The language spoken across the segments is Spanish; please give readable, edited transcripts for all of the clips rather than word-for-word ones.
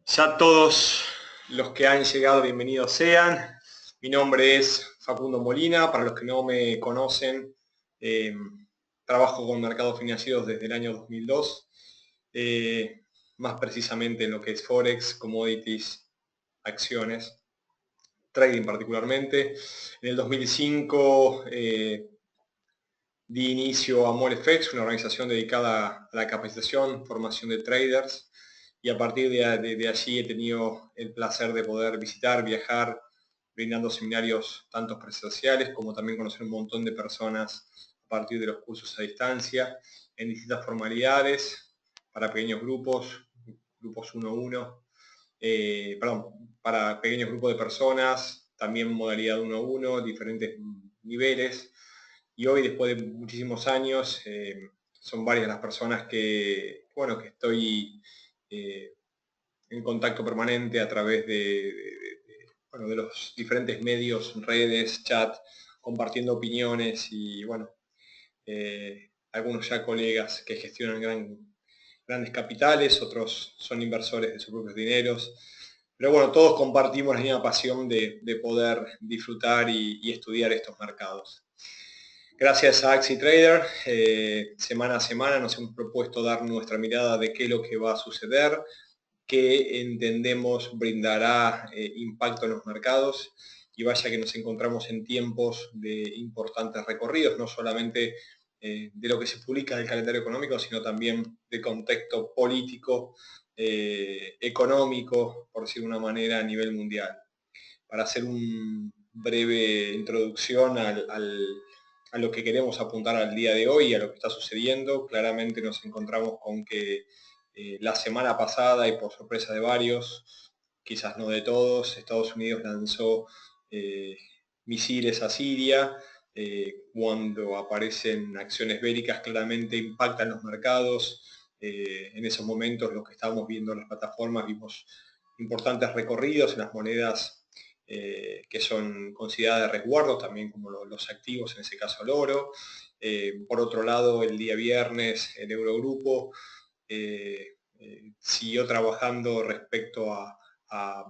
Ya todos los que han llegado, bienvenidos sean. Mi nombre es Facundo Molina. Para los que no me conocen, eh, trabajo con mercados financieros desde el año 2002, más precisamente en lo que es Forex, commodities, acciones, trading particularmente. En el 2005 di inicio a MoreFX, una organización dedicada a la capacitación, formación de traders, y a partir de allí he tenido el placer de poder visitar, viajar, brindando seminarios tanto presenciales como también conocer un montón de personas a partir de los cursos a distancia, en distintas formalidades, para pequeños grupos, grupos 1 a 1, para pequeños grupos de personas, también modalidad 1 a 1, diferentes niveles. Y hoy, después de muchísimos años, son varias las personas que estoy en contacto permanente a través de los diferentes medios, redes, chat, compartiendo opiniones y algunos ya colegas que gestionan grandes capitales, otros son inversores de sus propios dineros. Pero bueno, todos compartimos la misma pasión de poder disfrutar y estudiar estos mercados. Gracias a Axie Trader, semana a semana nos hemos propuesto dar nuestra mirada de qué es lo que va a suceder, qué entendemos brindará impacto en los mercados, y vaya que nos encontramos en tiempos de importantes recorridos, no solamente de lo que se publica en el calendario económico, sino también de contexto político, económico, por decir de una manera, a nivel mundial. Para hacer una breve introducción a lo que queremos apuntar al día de hoy y a lo que está sucediendo, claramente nos encontramos con que la semana pasada, y por sorpresa de varios, quizás no de todos, Estados Unidos lanzó misiles a Siria. Cuando aparecen acciones bélicas, claramente impactan los mercados. En esos momentos, los que estábamos viendo en las plataformas, vimos importantes recorridos en las monedas que son consideradas de resguardo, también como los activos, en ese caso el oro. Por otro lado, el día viernes el Eurogrupo siguió trabajando respecto a la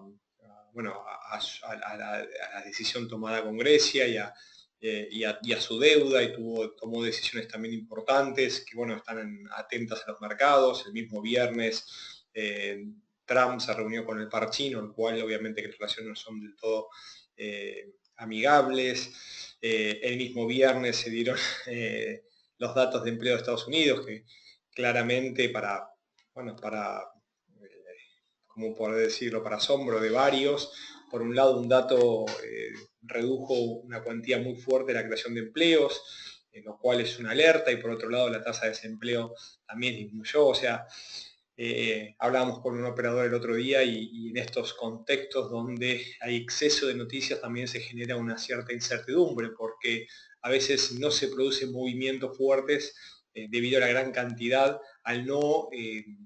decisión tomada con Grecia y a su deuda, y tomó decisiones también importantes que están atentas a los mercados. El mismo viernes Trump se reunió con el par chino, el cual obviamente que las relaciones no son del todo amigables. El mismo viernes se dieron los datos de empleo de Estados Unidos, que claramente como poder decirlo, para asombro de varios, por un lado un dato redujo una cuantía muy fuerte de la creación de empleos, lo cual es una alerta, y por otro lado la tasa de desempleo también disminuyó. O sea, hablábamos con un operador el otro día, y en estos contextos donde hay exceso de noticias también se genera una cierta incertidumbre, porque a veces no se producen movimientos fuertes debido a la gran cantidad, al no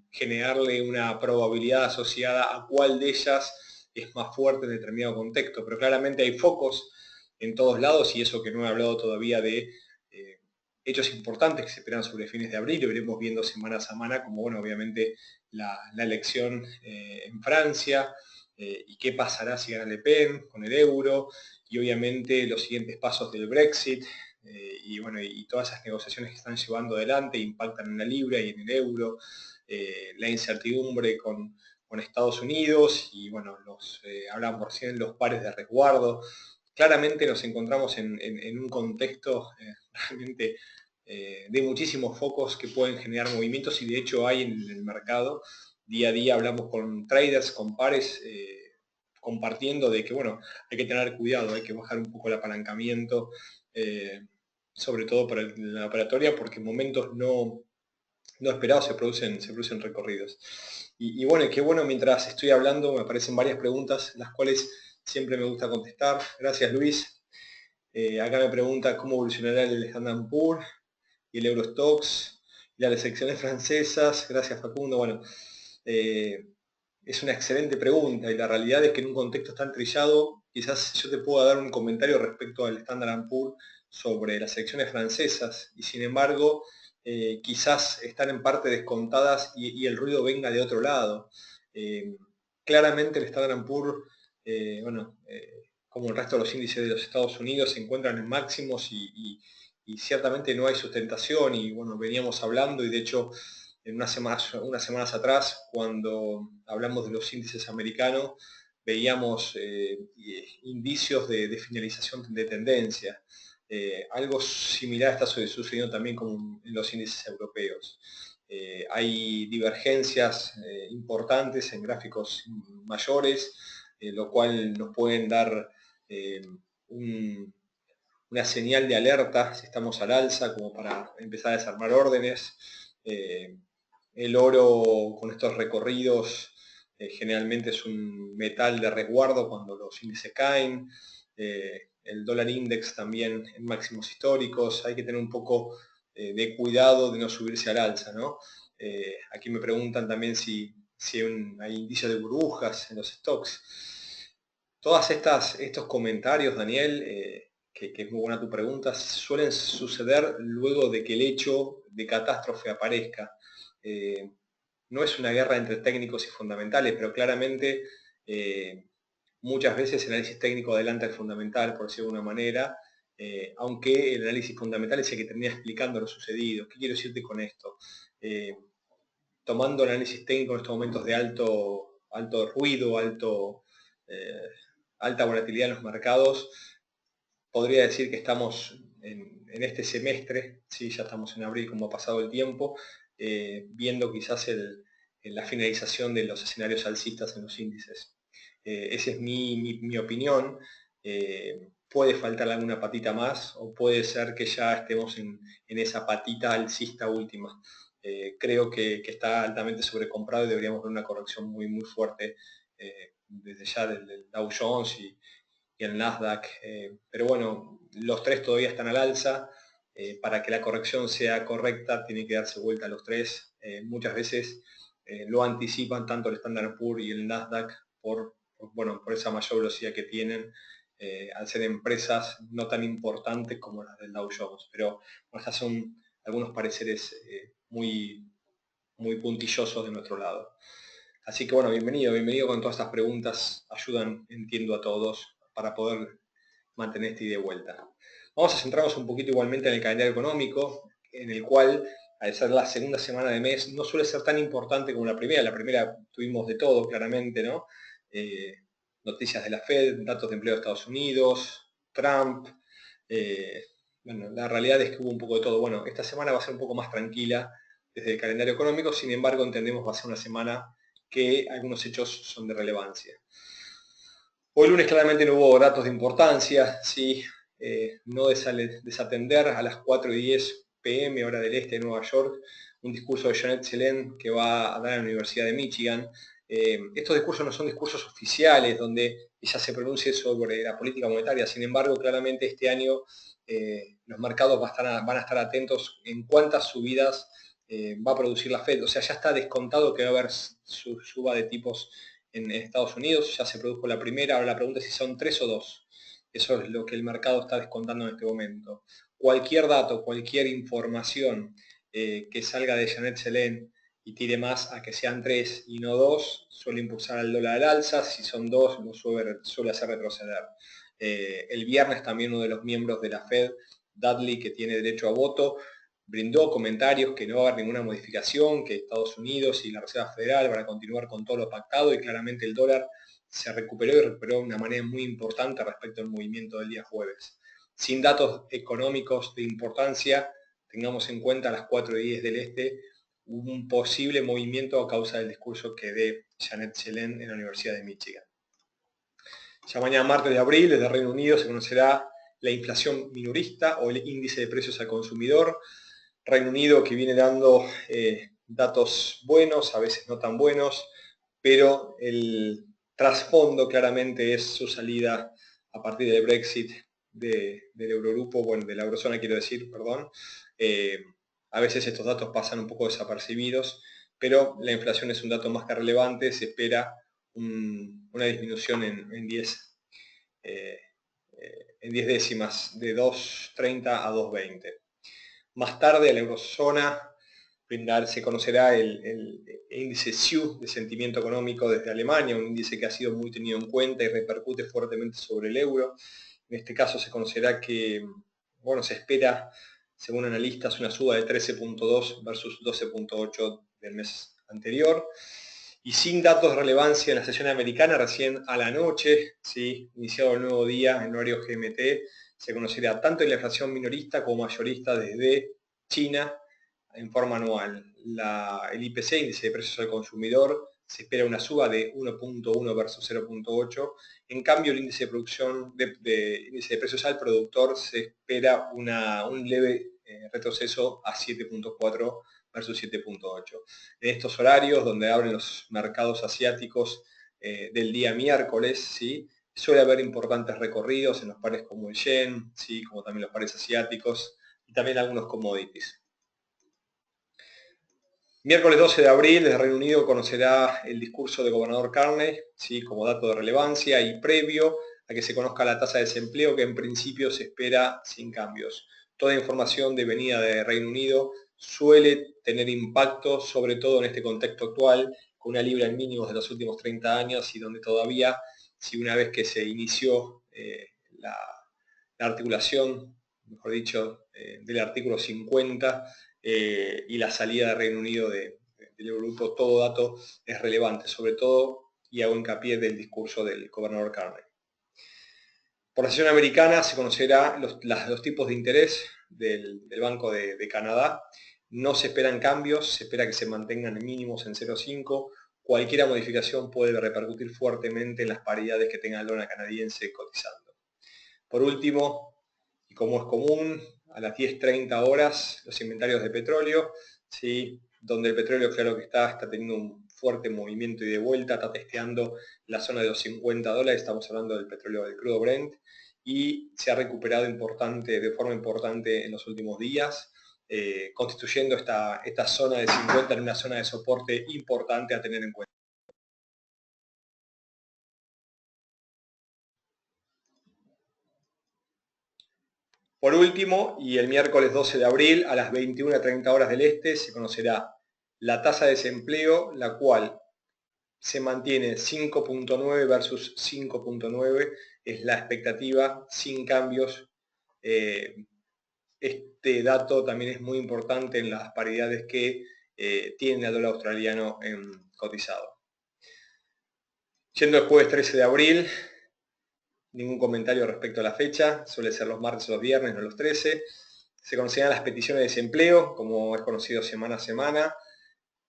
generarle una probabilidad asociada a cuál de ellas es más fuerte en determinado contexto. Pero claramente hay focos en todos lados, y eso que no he hablado todavía de hechos importantes que se esperan sobre fines de abril. Lo iremos viendo semana a semana, como obviamente la elección en Francia, y qué pasará si gana Le Pen con el euro, y obviamente los siguientes pasos del Brexit, y todas esas negociaciones que están llevando adelante impactan en la libra y en el euro. La incertidumbre con Estados Unidos, y hablamos recién los pares de resguardo. Claramente nos encontramos en un contexto realmente de muchísimos focos que pueden generar movimientos, y de hecho hay en el mercado. Día a día hablamos con traders, con pares, compartiendo de que hay que tener cuidado, hay que bajar un poco el apalancamiento, sobre todo para la operatoria, porque en momentos no esperados se producen recorridos. Qué bueno, mientras estoy hablando me aparecen varias preguntas, las cuales siempre me gusta contestar. Gracias, Luis. Acá me pregunta cómo evolucionará el Standard Poor's y el Eurostoxx y las elecciones francesas. Gracias, Facundo. Eh, es una excelente pregunta, y la realidad es que en un contexto tan trillado, quizás yo te pueda dar un comentario respecto al Standard Poor's sobre las elecciones francesas, y sin embargo quizás están en parte descontadas, y el ruido venga de otro lado. claramente el Standard & Poor's, como el resto de los índices de los Estados Unidos, se encuentran en máximos y ciertamente no hay sustentación. Y bueno, veníamos hablando, y de hecho en unas semanas atrás, cuando hablamos de los índices americanos, veíamos indicios de finalización de tendencia. Algo similar está sucediendo también con en los índices europeos. Hay divergencias importantes en gráficos mayores, lo cual nos pueden dar una señal de alerta si estamos al alza, como para empezar a desarmar órdenes. El oro con estos recorridos generalmente es un metal de resguardo cuando los índices caen. El dólar index también en máximos históricos. Hay que tener un poco de cuidado de no subirse al alza, ¿no? Aquí me preguntan también si hay indicios de burbujas en los stocks. Todas estos comentarios, Daniel, que es muy buena tu pregunta, suelen suceder luego de que el hecho de catástrofe aparezca. No es una guerra entre técnicos y fundamentales, pero claramente muchas veces el análisis técnico adelanta el fundamental, por decirlo de alguna manera, aunque el análisis fundamental es el que termina explicando lo sucedido. ¿Qué quiero decirte con esto? Tomando el análisis técnico en estos momentos de alto ruido, alta volatilidad en los mercados, podría decir que estamos en este semestre, ¿sí? Ya estamos en abril como ha pasado el tiempo, viendo quizás la finalización de los escenarios alcistas en los índices. Esa es mi opinión. Puede faltar alguna patita más o puede ser que ya estemos en esa patita alcista última. Creo que está altamente sobrecomprado y deberíamos ver una corrección muy fuerte desde ya del Dow Jones y el Nasdaq. Pero bueno, los tres todavía están al alza. Para que la corrección sea correcta tiene que darse vuelta a los tres. Muchas veces lo anticipan tanto el Standard & Poor's y el Nasdaq por esa mayor velocidad que tienen, al ser empresas no tan importantes como las del Dow Jones. Pero estas son algunos pareceres muy puntillosos de nuestro lado. Así que bueno, bienvenido con todas estas preguntas, ayudan, entiendo, a todos para poder mantener esta idea de vuelta. Vamos a centrarnos un poquito igualmente en el calendario económico, en el cual, al ser la segunda semana de mes, no suele ser tan importante como la primera. La primera tuvimos de todo, claramente, ¿no? Noticias de la Fed, datos de empleo de Estados Unidos, Trump. Bueno, la realidad es que hubo un poco de todo. Bueno, esta semana va a ser un poco más tranquila desde el calendario económico, sin embargo entendemos que va a ser una semana que algunos hechos son de relevancia. Hoy lunes claramente no hubo datos de importancia, ¿sí? No desatender a las 4:10 p.m. hora del este de Nueva York, un discurso de Janet Yellen que va a dar a la Universidad de Michigan. Estos discursos no son discursos oficiales donde ella se pronuncie sobre la política monetaria, sin embargo, claramente este año los mercados van a estar atentos en cuántas subidas va a producir la Fed. O sea, ya está descontado que va a haber suba de tipos en Estados Unidos, ya se produjo la primera, ahora la pregunta es si son 3 o 2. Eso es lo que el mercado está descontando en este momento. Cualquier dato, cualquier información que salga de Janet Yellen y tire más a que sean 3 y no 2, suele impulsar al dólar al alza. Si son 2, lo suele hacer retroceder. El viernes también uno de los miembros de la Fed, Dudley, que tiene derecho a voto, brindó comentarios que no va a haber ninguna modificación, que Estados Unidos y la Reserva Federal van a continuar con todo lo pactado, y claramente el dólar se recuperó de una manera muy importante respecto al movimiento del día jueves. Sin datos económicos de importancia, tengamos en cuenta a las 4:10 del este un posible movimiento a causa del discurso que dé Janet Yellen en la Universidad de Michigan. Ya mañana martes de abril desde Reino Unido se conocerá la inflación minorista o el índice de precios al consumidor. Reino Unido que viene dando datos buenos, a veces no tan buenos, pero el trasfondo claramente es su salida a partir del Brexit del Eurogrupo, bueno, de la Eurozona quiero decir, perdón. A veces estos datos pasan un poco desapercibidos, pero la inflación es un dato más que relevante, se espera una disminución en 10 décimas, de 2,30 a 2,20. Más tarde la eurozona se conocerá el índice SIU de sentimiento económico desde Alemania, un índice que ha sido muy tenido en cuenta y repercute fuertemente sobre el euro. En este caso se conocerá que, bueno, se espera, según analistas, una suba de 13.2 versus 12.8 del mes anterior. Y sin datos de relevancia en la sesión americana, recién a la noche, ¿sí?, iniciado el nuevo día en horario GMT, se conocerá tanto la inflación minorista como mayorista desde China en forma anual. El IPC, índice de precios al consumidor, se espera una suba de 1.1 versus 0.8. En cambio, el índice de producción índice de precios al productor se espera un leve retroceso a 7.4 versus 7.8. En estos horarios, donde abren los mercados asiáticos del día miércoles, ¿sí?, suele haber importantes recorridos en los pares como el yen, ¿sí?, como también los pares asiáticos y también algunos commodities. Miércoles 12 de abril, desde Reino Unido conocerá el discurso del gobernador Carney, ¿sí?, como dato de relevancia y previo a que se conozca la tasa de desempleo, que en principio se espera sin cambios. Toda información de venida de Reino Unido suele tener impacto, sobre todo en este contexto actual, con una libra en mínimos de los últimos 30 años y donde todavía, si una vez que se inició la articulación, mejor dicho, del artículo 50, y la salida de Reino Unido del Eurogrupo, todo dato es relevante, sobre todo, y hago hincapié del discurso del gobernador Carney. Por la sesión americana se conocerá los tipos de interés del Banco de Canadá. No se esperan cambios, se espera que se mantengan en mínimos en 0,5. Cualquier modificación puede repercutir fuertemente en las paridades que tenga el dólar canadiense cotizando. Por último, y como es común, a las 10:30 horas, los inventarios de petróleo, ¿sí?, donde el petróleo, claro que está teniendo un fuerte movimiento y de vuelta, está testeando la zona de los $50, estamos hablando del petróleo del crudo Brent, y se ha recuperado de forma importante en los últimos días, constituyendo esta zona de 50 en una zona de soporte importante a tener en cuenta. Por último, y el miércoles 12 de abril a las 21:30 horas del este se conocerá la tasa de desempleo, la cual se mantiene 5.9 versus 5.9, es la expectativa sin cambios. Este dato también es muy importante en las paridades que tiene el dólar australiano cotizado. Yendo el jueves 13 de abril, ningún comentario respecto a la fecha, suele ser los martes o los viernes, no los 13. Se conocerán las peticiones de desempleo, como es conocido semana a semana.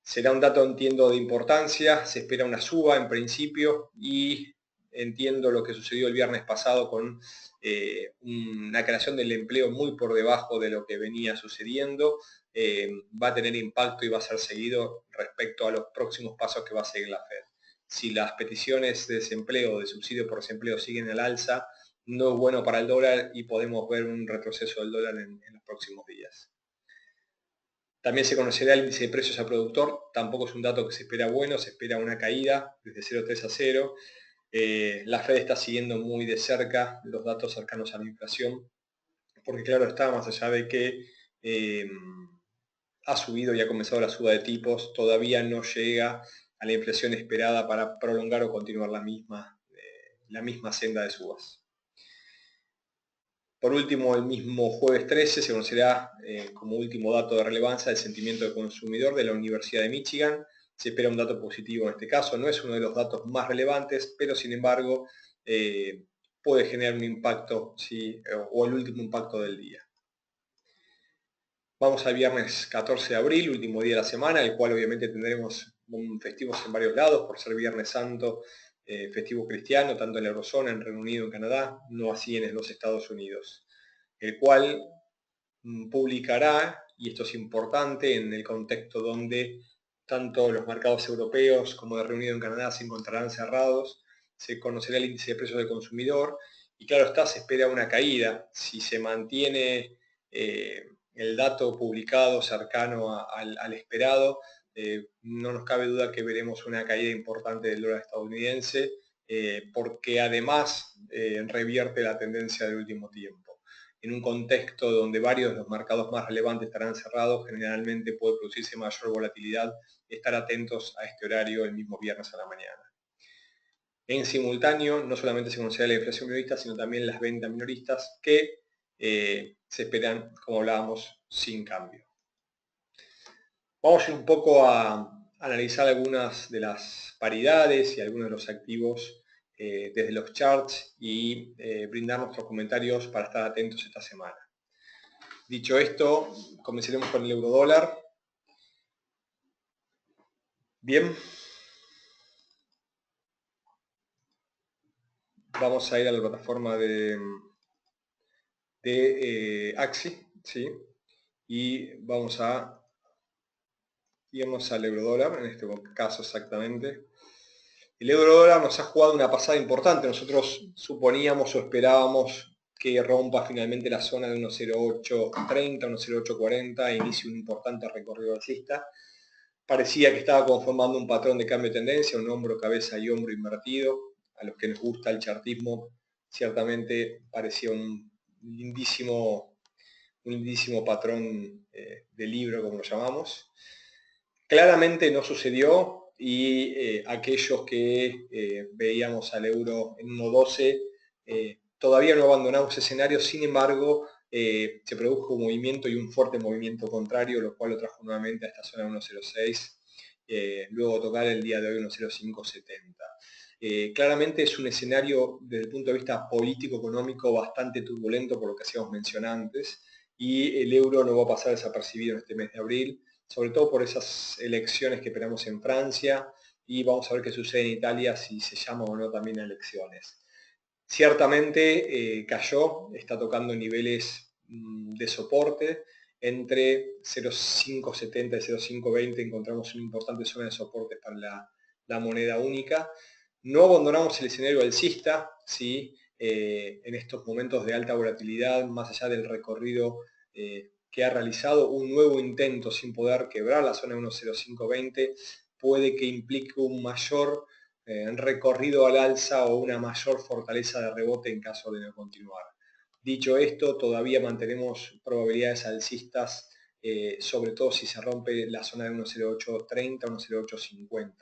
Será un dato, entiendo, de importancia, se espera una suba en principio y entiendo lo que sucedió el viernes pasado con una creación del empleo muy por debajo de lo que venía sucediendo. Va a tener impacto y va a ser seguido respecto a los próximos pasos que va a seguir la Fed. Si las peticiones de desempleo, de subsidio por desempleo siguen al alza, no es bueno para el dólar y podemos ver un retroceso del dólar en los próximos días. También se conocerá el índice de precios al productor, tampoco es un dato que se espera bueno, se espera una caída desde 0,3 a 0. La Fed está siguiendo muy de cerca los datos cercanos a la inflación, porque claro está, más allá de que ha subido y ha comenzado la suba de tipos, todavía no llega a la inflación esperada para prolongar o continuar la misma senda de subas. Por último, el mismo jueves 13 se conocerá como último dato de relevancia el sentimiento del consumidor de la Universidad de Michigan. Se espera un dato positivo en este caso, no es uno de los datos más relevantes, pero sin embargo puede generar un impacto, ¿sí?, o el último impacto del día. Vamos al viernes 14 de abril, último día de la semana, el cual obviamente tendremos festivos en varios lados, por ser Viernes Santo, festivo cristiano, tanto en la Eurozona, en Reino Unido, en Canadá, no así en los Estados Unidos, el cual publicará, y esto es importante en el contexto donde tanto los mercados europeos como de Reino Unido en Canadá se encontrarán cerrados, se conocerá el índice de precios del consumidor, y claro está, se espera una caída. Si se mantiene el dato publicado cercano al esperado, no nos cabe duda que veremos una caída importante del dólar estadounidense, porque además revierte la tendencia del último tiempo. en un contexto donde varios de los mercados más relevantes estarán cerrados, generalmente puede producirse mayor volatilidad. Estar atentos a este horario el mismo viernes a la mañana. En simultáneo, no solamente se considera la inflación minorista, sino también las ventas minoristas que se esperan, como hablábamos, sin cambio. Vamos a ir un poco a analizar algunas de las paridades y algunos de los activos desde los charts y brindar nuestros comentarios para estar atentos esta semana. Dicho esto, comenzaremos con el euro dólar. Bien. Vamos a ir a la plataforma de Axi, ¿sí? Y vamos a irnos al euro dólar, en este caso exactamente. El euro dólar nos ha jugado una pasada importante. Nosotros suponíamos o esperábamos que rompa finalmente la zona de 1.0830, 1.0840 e inicie un importante recorrido alcista. Parecía que estaba conformando un patrón de cambio de tendencia, un hombro, cabeza y hombro invertido. A los que nos gusta el chartismo, ciertamente parecía un lindísimo patrón de libro, como lo llamamos. Claramente no sucedió y aquellos que veíamos al euro en 1.12 todavía no abandonamos ese escenario. Sin embargo, se produjo un movimiento y un fuerte movimiento contrario, lo cual lo trajo nuevamente a esta zona de 1.06, luego tocar el día de hoy 1.0570. Claramente es un escenario desde el punto de vista político-económico bastante turbulento, por lo que hacíamos mención antes, y el euro no va a pasar desapercibido en este mes de abril, sobre todo por esas elecciones que esperamos en Francia, y vamos a ver qué sucede en Italia, si se llama o no también a elecciones. Ciertamente cayó, está tocando niveles de soporte. Entre 0.570 y 0.520 encontramos una importante zona de soporte para la moneda única. No abandonamos el escenario alcista, ¿sí? En estos momentos de alta volatilidad, más allá del recorrido que ha realizado, un nuevo intento sin poder quebrar la zona de 1.0520 puede que implique un mayor recorrido al alza o una mayor fortaleza de rebote en caso de no continuar. Dicho esto, todavía mantenemos probabilidades alcistas, sobre todo si se rompe la zona de 1.0830, 1.0850.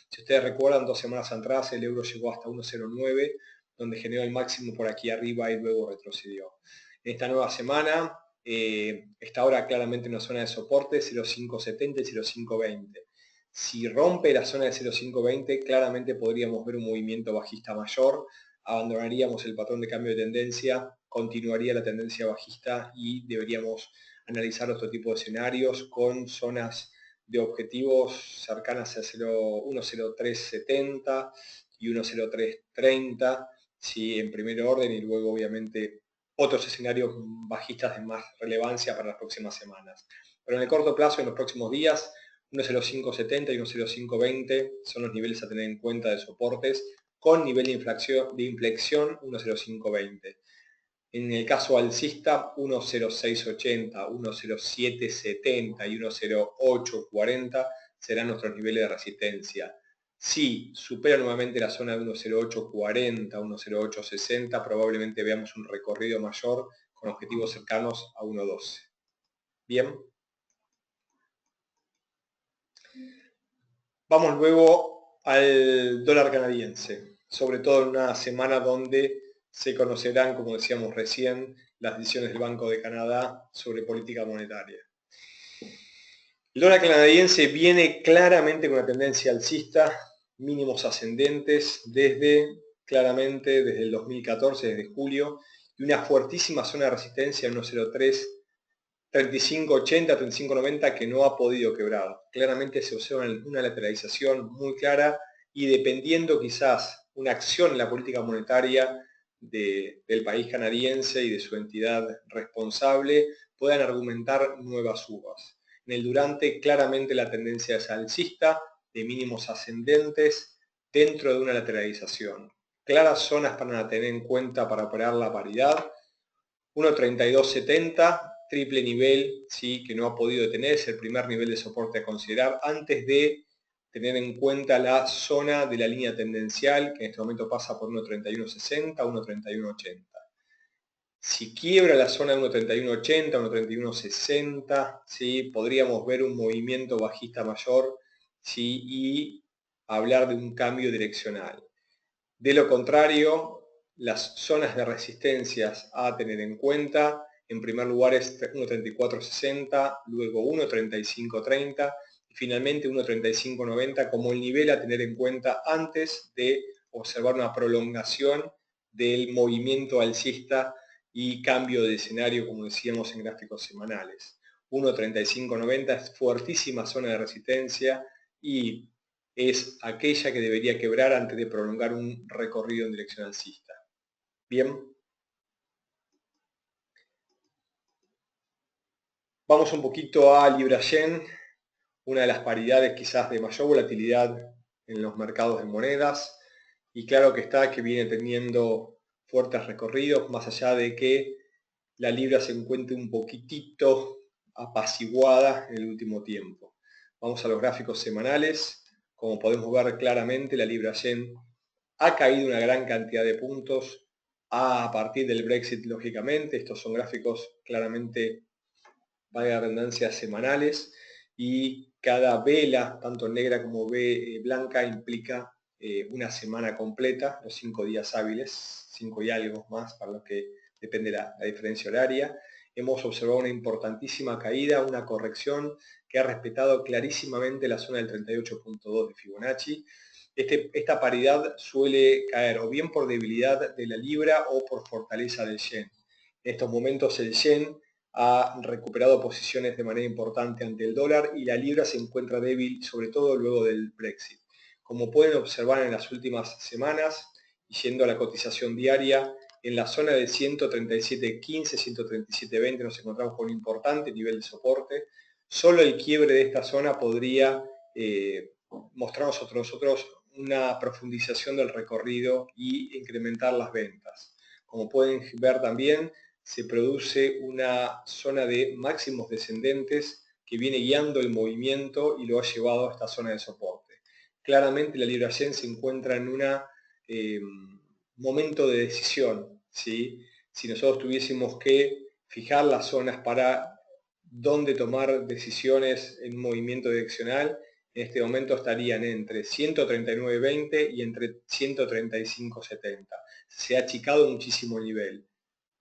Si ustedes recuerdan, 2 semanas atrás el euro llegó hasta 1.09, donde generó el máximo por aquí arriba y luego retrocedió. En esta nueva semana está ahora claramente en una zona de soporte 0.570 y 0.520. Si rompe la zona de 0.520, claramente podríamos ver un movimiento bajista mayor, abandonaríamos el patrón de cambio de tendencia, continuaría la tendencia bajista y deberíamos analizar otro tipo de escenarios con zonas de objetivos cercanas a 1.0370 y 1.0330, ¿sí? En primer orden, y luego obviamente otros escenarios bajistas de más relevancia para las próximas semanas. Pero en el corto plazo, en los próximos días, 1.0570 y 1.0520 son los niveles a tener en cuenta de soportes, con nivel de inflexión 1.0520. En el caso alcista, 1.0680, 1.0770 y 1.0840 serán nuestros niveles de resistencia. Si supera nuevamente la zona de 1.0840, 1.0860, probablemente veamos un recorrido mayor con objetivos cercanos a 1.12. Bien. Vamos luego al dólar canadiense, sobre todo en una semana donde se conocerán, como decíamos recién, las decisiones del Banco de Canadá sobre política monetaria. El dólar canadiense viene claramente con una tendencia alcista, mínimos ascendentes claramente desde el 2014, desde julio, y una fuertísima zona de resistencia en 1.03, 35.80, 35.90 que no ha podido quebrar. Claramente se observa una lateralización muy clara y dependiendo quizás una acción en la política monetaria del país canadiense y de su entidad responsable, puedan argumentar nuevas subas. En el durante claramente la tendencia es alcista, de mínimos ascendentes dentro de una lateralización. Claras zonas para tener en cuenta para operar la paridad. 1.3270, triple nivel, ¿sí? Que no ha podido detener, es el primer nivel de soporte a considerar antes de tener en cuenta la zona de la línea tendencial, que en este momento pasa por 1.3160, 1.3180. Si quiebra la zona de 1.3180, 1.3160, ¿sí? Podríamos ver un movimiento bajista mayor, ¿sí? Y hablar de un cambio direccional. De lo contrario, las zonas de resistencias a tener en cuenta, en primer lugar es 1.3460, luego 1.3530 y finalmente 1.3590 como el nivel a tener en cuenta antes de observar una prolongación del movimiento alcista y cambio de escenario, como decíamos en gráficos semanales. 1.3590 es fuertísima zona de resistencia y es aquella que debería quebrar antes de prolongar un recorrido en dirección alcista. Bien. Vamos un poquito a Libra-Yen, una de las paridades quizás de mayor volatilidad en los mercados de monedas. Y claro que está que viene teniendo fuertes recorridos, más allá de que la libra se encuentre un poquitito apaciguada en el último tiempo. Vamos a los gráficos semanales. Como podemos ver claramente, la libra-yen ha caído una gran cantidad de puntos a partir del Brexit, lógicamente. Estos son gráficos claramente, valga la redundancia, semanales, y cada vela, tanto negra como blanca, implica una semana completa, los 5 días hábiles, 5 y algo más para los que depende la diferencia horaria. Hemos observado una importantísima caída, una corrección que ha respetado clarísimamente la zona del 38.2 de Fibonacci. Esta paridad suele caer o bien por debilidad de la libra o por fortaleza del yen. En estos momentos el yen ha recuperado posiciones de manera importante ante el dólar y la libra se encuentra débil, sobre todo luego del Brexit. Como pueden observar en las últimas semanas, y yendo a la cotización diaria, en la zona de 137.15, 137.20 nos encontramos con un importante nivel de soporte. Solo el quiebre de esta zona podría mostrarnos a nosotros una profundización del recorrido y incrementar las ventas. Como pueden ver también, se produce una zona de máximos descendentes que viene guiando el movimiento y lo ha llevado a esta zona de soporte. Claramente la libra-yen se encuentra en un momento de decisión, ¿sí? Si nosotros tuviésemos que fijar las zonas para dónde tomar decisiones en un movimiento direccional, en este momento estarían entre 139.20 y entre 135.70. Se ha achicado muchísimo el nivel.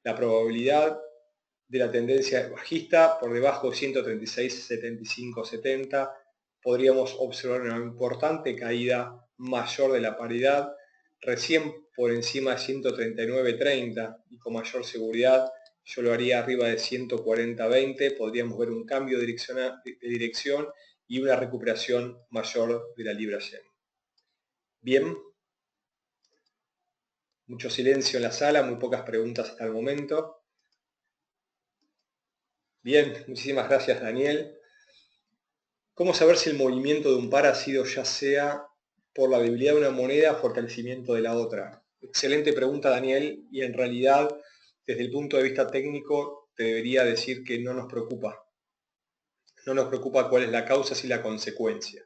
La probabilidad de la tendencia bajista por debajo de 136.75.70, podríamos observar una importante caída mayor de la paridad, recién por encima de 139.30 y con mayor seguridad yo lo haría arriba de 140.20, podríamos ver un cambio de dirección y una recuperación mayor de la libra-yen. Bien, mucho silencio en la sala, muy pocas preguntas hasta el momento. Bien, muchísimas gracias Daniel. ¿Cómo saber si el movimiento de un par ha sido ya sea por la debilidad de una moneda o fortalecimiento de la otra? Excelente pregunta Daniel, y en realidad desde el punto de vista técnico te debería decir que no nos preocupa. No nos preocupa cuál es la causa, sino la consecuencia.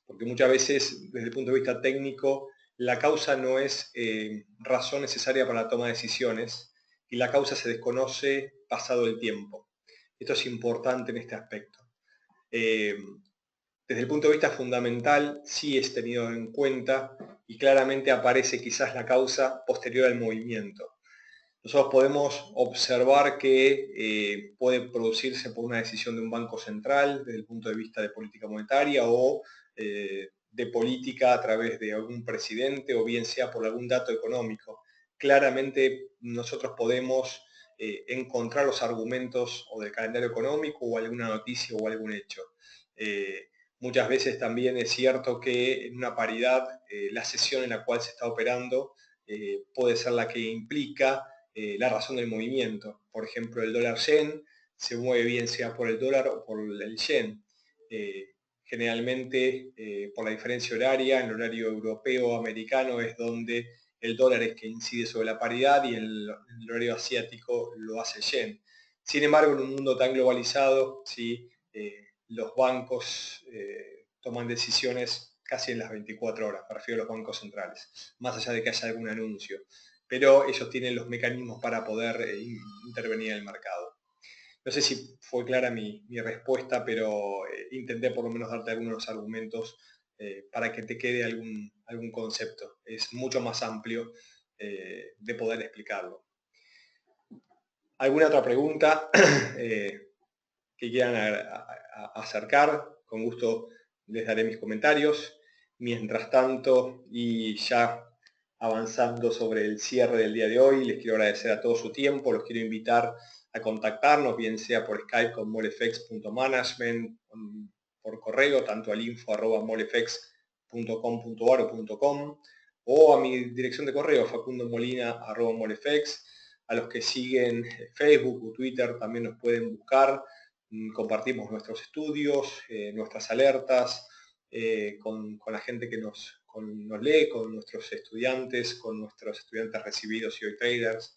Porque muchas veces desde el punto de vista técnico la causa no es razón necesaria para la toma de decisiones y la causa se desconoce pasado el tiempo. Esto es importante en este aspecto. Desde el punto de vista fundamental sí es tenido en cuenta y claramente aparece quizás la causa posterior al movimiento. Nosotros podemos observar que puede producirse por una decisión de un banco central desde el punto de vista de política monetaria o de política a través de algún presidente o bien sea por algún dato económico. Claramente nosotros podemos encontrar los argumentos o del calendario económico o alguna noticia o algún hecho. Muchas veces también es cierto que en una paridad la sesión en la cual se está operando puede ser la que implica la razón del movimiento. Por ejemplo, el dólar yen se mueve bien sea por el dólar o por el yen. Generalmente por la diferencia horaria, en el horario europeo o americano es donde el dólar es que incide sobre la paridad y en el horario asiático lo hace el yen. Sin embargo, en un mundo tan globalizado, ¿sí? Los bancos toman decisiones casi en las 24 horas, me refiero a los bancos centrales, más allá de que haya algún anuncio. pero ellos tienen los mecanismos para poder intervenir en el mercado. No sé si fue clara mi respuesta, pero intenté por lo menos darte algunos argumentos para que te quede algún concepto. Es mucho más amplio de poder explicarlo. ¿Alguna otra pregunta que quieran acercar? Con gusto les daré mis comentarios. Mientras tanto, y ya avanzando sobre el cierre del día de hoy, les quiero agradecer a todos su tiempo, los quiero invitar a contactarnos, bien sea por Skype con molefx.management, por correo, tanto al info@molefx.com.ar o .com, o a mi dirección de correo, facundomolina@molefx. A los que siguen Facebook o Twitter también nos pueden buscar. Compartimos nuestros estudios, nuestras alertas, con la gente que nos lee, con nuestros estudiantes, con nuestros estudiantes recibidos y hoy traders.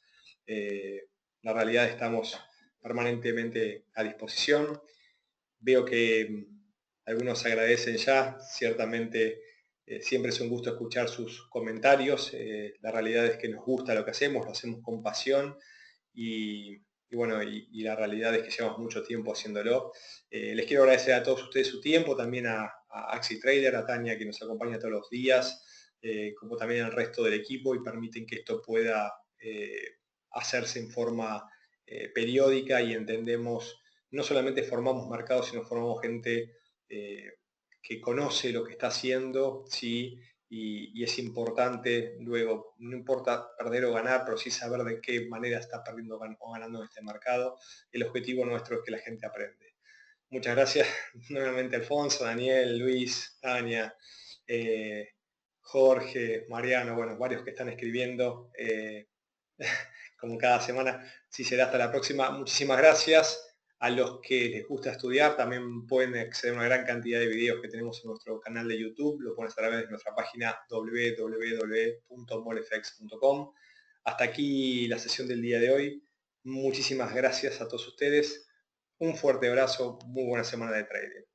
La realidad estamos permanentemente a disposición. Veo que algunos agradecen ya, ciertamente siempre es un gusto escuchar sus comentarios. La realidad es que nos gusta lo hacemos con pasión y bueno, y la realidad es que llevamos mucho tiempo haciéndolo. Les quiero agradecer a todos ustedes su tiempo, también a AxiTrader, a Tania que nos acompaña todos los días, como también al resto del equipo y permiten que esto pueda hacerse en forma periódica y entendemos, no solamente formamos mercados, sino formamos gente que conoce lo que está haciendo, ¿sí? Y es importante luego, no importa perder o ganar, pero sí saber de qué manera está perdiendo o ganando en este mercado. El objetivo nuestro es que la gente aprende. Muchas gracias nuevamente Alfonso, Daniel, Luis, Tania, Jorge, Mariano, bueno, varios que están escribiendo como cada semana. Si será hasta la próxima. Muchísimas gracias. A los que les gusta estudiar también pueden acceder a una gran cantidad de videos que tenemos en nuestro canal de YouTube. Lo pueden hacer a través de nuestra página www.molefx.com. Hasta aquí la sesión del día de hoy. Muchísimas gracias a todos ustedes. Un fuerte abrazo. Muy buena semana de trading.